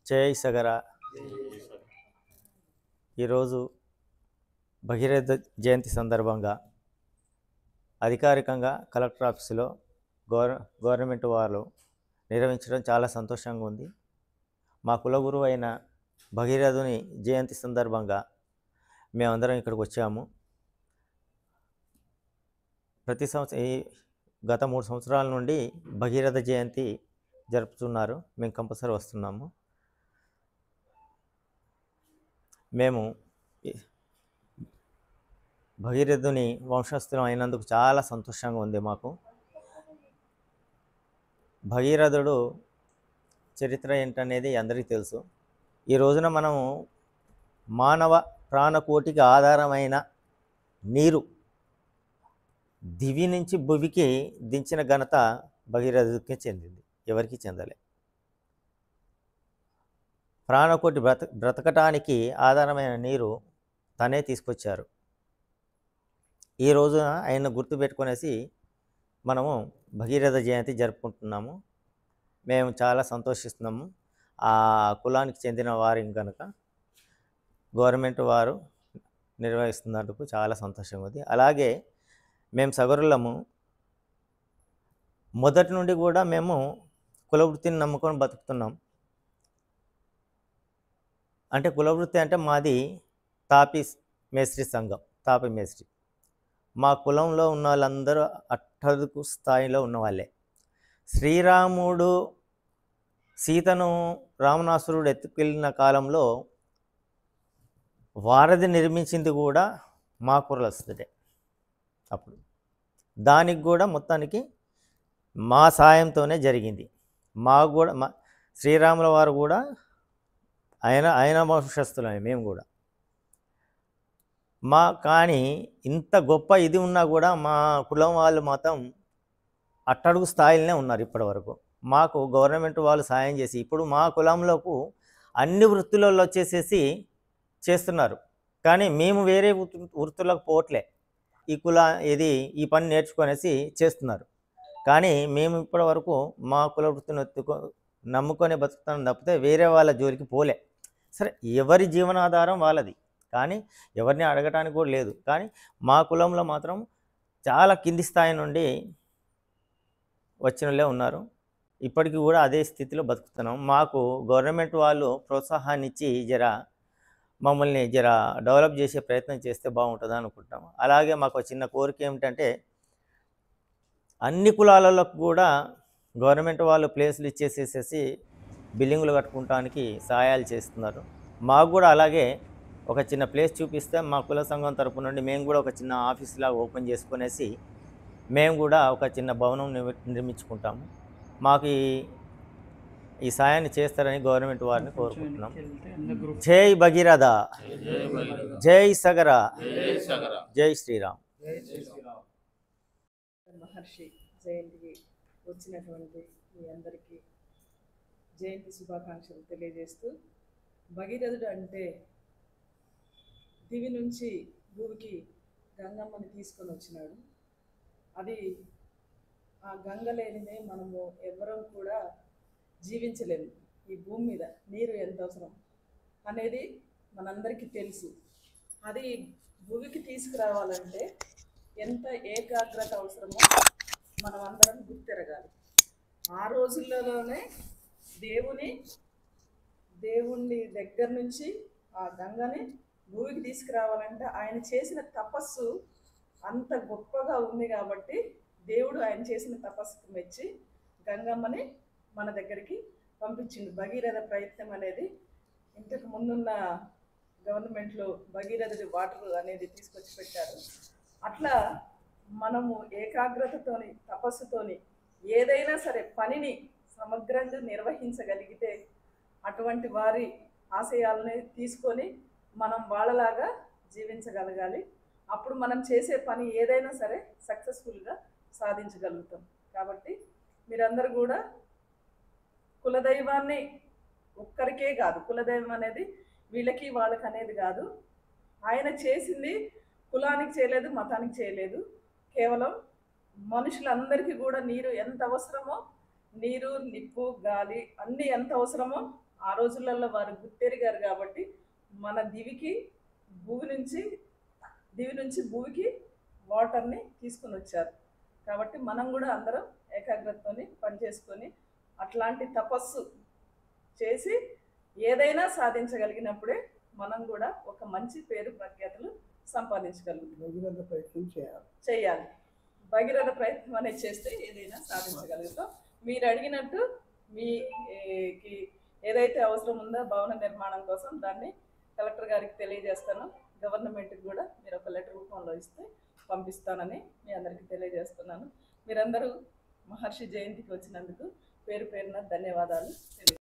జై సగర. ఈరోజు భగీరథ జయంతి సందర్భంగా అధికారికంగా కలెక్టర్ ఆఫీసులో గవర్నమెంట్ వారు నిర్వహించడం చాలా సంతోషంగా ఉంది. మా కులగురువు అయిన భగీరథుని జయంతి సందర్భంగా మేమందరం ఇక్కడికి వచ్చాము. ప్రతి సంవత్సరం గత 3 సంవత్సరాల నుండి భగీరథ జయంతి జరుపుతున్నారు. మేము కంపల్సరీ వస్తున్నాము. మేము భగీరథుని వంశస్థులం అయినందుకు చాలా సంతోషంగా ఉంది మాకు. భగీరథుడు చరిత్ర ఏంటనేది అందరికీ తెలుసు. ఈ రోజున మనము మానవ ప్రాణకోటికి ఆధారమైన నీరు దివి నుంచి భువికి దించిన ఘనత భగీరథుడికి చెందింది, ఎవరికి చెందలే. ప్రాణకోటి బ్రతకటానికి ఆధారమైన నీరు తనే తీసుకొచ్చారు. ఈ రోజున ఆయన గుర్తుపెట్టుకునేసి మనము భగీరథ జయంతి జరుపుకుంటున్నాము. మేము చాలా సంతోషిస్తున్నాము. ఆ కులానికి చెందిన వారి కనుక గవర్నమెంట్ వారు నిర్వహిస్తున్నందుకు చాలా సంతోషంగా ఉంది. అలాగే మేము సగరులము మొదటి నుండి కూడా మేము కులవృత్తిని నమ్ముకొని బతుకుతున్నాం. అంటే కులవృత్తి అంటే మాది తాపీ మేస్త్రి సంఘం, తాపీ మేస్త్రి. మా కులంలో ఉన్న వాళ్ళందరూ అట్టడుగు స్థాయిలో ఉన్నవాళ్ళే. శ్రీరాముడు సీతను రావణాసురుడు ఎత్తుకెళ్ళిన కాలంలో వారధి నిర్మించింది కూడా మా కులస్తుడే. అప్పుడు దానికి కూడా మొత్తానికి మా సాయంతోనే జరిగింది. మాకు కూడా శ్రీరాముల వారు కూడా ఆయన వంశస్థులమే మేము కూడా. కానీ ఇంత గొప్ప ఇది ఉన్నా కూడా మా కులం వాళ్ళు మాత్రం అట్టడుగు స్థాయిలోనే ఉన్నారు ఇప్పటి వరకు. మాకు గవర్నమెంట్ వాళ్ళు సాయం చేసి ఇప్పుడు మా కులంలోకి అన్ని వృత్తులలో వచ్చేసేసి చేస్తున్నారు. కానీ మేము వేరే వృత్తులకు పోవట్లే. ఈ పని నేర్చుకొనేసి చేస్తున్నారు. కానీ మేము ఇప్పటి వరకు మా కుల వృత్తిని నమ్ముకొని బతుకుతాం తప్పితే వేరే వాళ్ళ జోలికి పోలే. సరే, ఎవరి జీవనాధారం వాళ్ళది, కానీ ఎవరిని అడగటానికి కూడా లేదు. కానీ మా కులంలో మాత్రం చాలా కింది స్థాయి నుండి వచ్చిన వాళ్ళే ఉన్నారు. ఇప్పటికీ కూడా అదే స్థితిలో బతుకుతున్నాం. మాకు గవర్నమెంట్ వాళ్ళు ప్రోత్సాహాన్ని ఇచ్చి మమ్మల్ని డెవలప్ చేసే ప్రయత్నం చేస్తే బాగుంటుంది అనుకుంటాము. అలాగే మాకు చిన్న కోరిక ఏమిటంటే అన్ని కులాలకు కూడా గవర్నమెంట్ వాళ్ళు ప్లేసులు ఇచ్చేసేసి బిల్డింగులు కట్టుకోవడానికి సహాయాలు చేస్తున్నారు. మాకు కూడా అలాగే ఒక చిన్న ప్లేస్ చూపిస్తే మా కుల సంఘం తరపు నుండి మేము కూడా ఒక చిన్న ఆఫీస్ లాగా ఓపెన్ చేసుకునేసి మేము కూడా ఒక చిన్న భవనం నిర్మించుకుంటాము. మాకు ఈ సాయాన్ని చేస్తారని గవర్నమెంట్ వారిని కోరుకుంటున్నాం. జై భగీరథ, జై సగర, జై శ్రీరామ్. మహర్షి జయంతికి వచ్చినటువంటి మీ అందరికీ జయంతి శుభాకాంక్షలు తెలియజేస్తూ, భగీరథుడు అంటే దివి నుంచి భూమికి గంగమ్మని తీసుకొని వచ్చినాడు. అది ఆ గంగ లేనిదే మనము ఎవరం కూడా జీవించలేము. ఈ భూమి మీద నీరు ఎంత అవసరం అనేది మనందరికీ తెలుసు. అది భూమికి తీసుకురావాలంటే ఎంత ఏకాగ్రత అవసరమో మనం అందరం గుర్తెరగాలి. ఆ రోజుల్లోనే దేవుణ్ణి దగ్గర నుంచి ఆ గంగని భూమికి తీసుకురావాలంటే ఆయన చేసిన తపస్సు అంత గొప్పగా ఉంది. కాబట్టి దేవుడు ఆయన చేసిన తపస్సుకు మెచ్చి గంగమ్మని మన దగ్గరికి పంపించిండు. భగీరథ ప్రయత్నం అనేది ఇంతకు ముందున్న గవర్నమెంట్లో భగీరథుడి వాటర్ అనేది తీసుకొచ్చి పెట్టారు. అట్లా మనము ఏకాగ్రతతోని తపస్సుతోని ఏదైనా సరే పనిని సమగ్రంగా నిర్వహించగలిగితే అటువంటి వారి ఆశయాలని తీసుకొని మనం వాళ్ళలాగా జీవించగలగాలి. అప్పుడు మనం చేసే పని ఏదైనా సరే సక్సెస్ఫుల్గా సాధించగలుగుతాం. కాబట్టి మీరందరూ కూడా కులదైవాన్ని ఒక్కరికే కాదు, కులదైవం అనేది వీళ్ళకి వాళ్ళకి అనేది కాదు. ఆయన చేసింది కులానికి చేయలేదు, మతానికి చేయలేదు. కేవలం మనుషులందరికీ కూడా నీరు ఎంత అవసరమో నీరు, నిప్పు, గాలి అన్నీ ఎంత అవసరమో ఆ రోజులలో వారు గుర్తెరిగారు కాబట్టి మన దివి నుంచి భూమికి వాటర్ని తీసుకుని వచ్చారు. కాబట్టి మనం కూడా అందరం ఏకాగ్రతతోని పనిచేసుకొని అట్లాంటి తపస్సు చేసి ఏదైనా సాధించగలిగినప్పుడే మనం కూడా ఒక మంచి పేరు ప్రఖ్యాతులు సంపాదించగలుగుతాం. భగీరథ ప్రయత్నం చేయాలి. భగీరథ ప్రయత్నం అనేది చేస్తే ఏదైనా సాధించగలుగుతాం. మీరు అడిగినట్టు మీకి ఏదైతే అవసరం ఉందో భవన నిర్మాణం కోసం దాన్ని కలెక్టర్ గారికి తెలియజేస్తాను. గవర్నమెంట్కి కూడా మీరు ఒక లెటర్ రూపంలో ఇస్తే పంపిస్తానని మీ అందరికీ తెలియజేస్తున్నాను. మీరందరూ మహర్షి జయంతికి వచ్చినందుకు పేరు పేరున ధన్యవాదాలు.